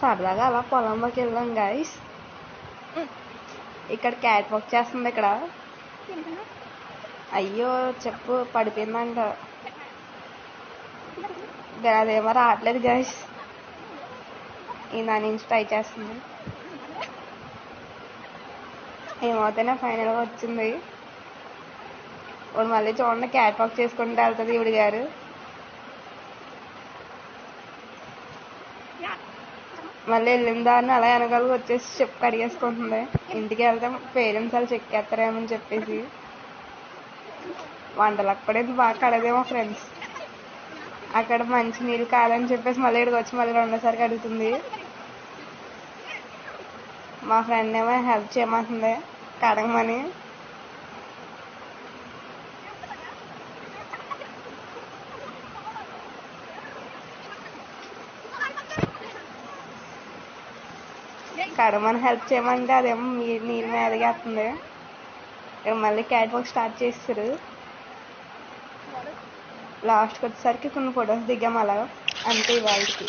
సరదాగా అలా పొలంలోకి వెళ్ళాం గాయస్. ఇక్కడ క్యాట్ వాక్ చేస్తుంది. ఇక్కడ అయ్యో చెప్పు పడిపోయిందంట. అదేమో రావట్లేదు గాయస్. ఈ దాని నుంచి ట్రై చేస్తుంది. ఏమవుతానే ఫైనల్గా వచ్చింది. ఇప్పుడు మళ్ళీ చూడండి క్యాట్ వాక్ చేసుకుంటూ వెళ్తుంది ఈవిడ గారు. మళ్ళీ వెళ్ళిన దాన్ని అలా వెనకాలకి వచ్చేసి చెప్పు కడిగేసుకుంటుంది. ఇంటికి వెళ్తే పేరెంట్స్ వాళ్ళు చెక్కేస్తారేమని చెప్పేసి. వంటలకు కూడా ఇది బాగా కడదేమో ఫ్రెండ్స్. అక్కడ మంచి నీళ్ళు కాదని చెప్పేసి మళ్ళీ ఇక్కడికి వచ్చి మళ్ళీ రెండోసారి కడుగుతుంది. మా ఫ్రెండ్ ఏమో హెల్ప్ చేయమంటుంది కడగమని. కడమని హెల్ప్ చేయమంటే అదేమో నీళ్ళ మీదకి వేస్తుంది. ఇక్కడ మళ్ళీ క్యాట్ వాక్ స్టార్ట్ చేస్తారు. లాస్ట్కి వచ్చేసరికి కొన్ని ఫొటోస్ దిగాం అలా. అంతే ఇవాళకి.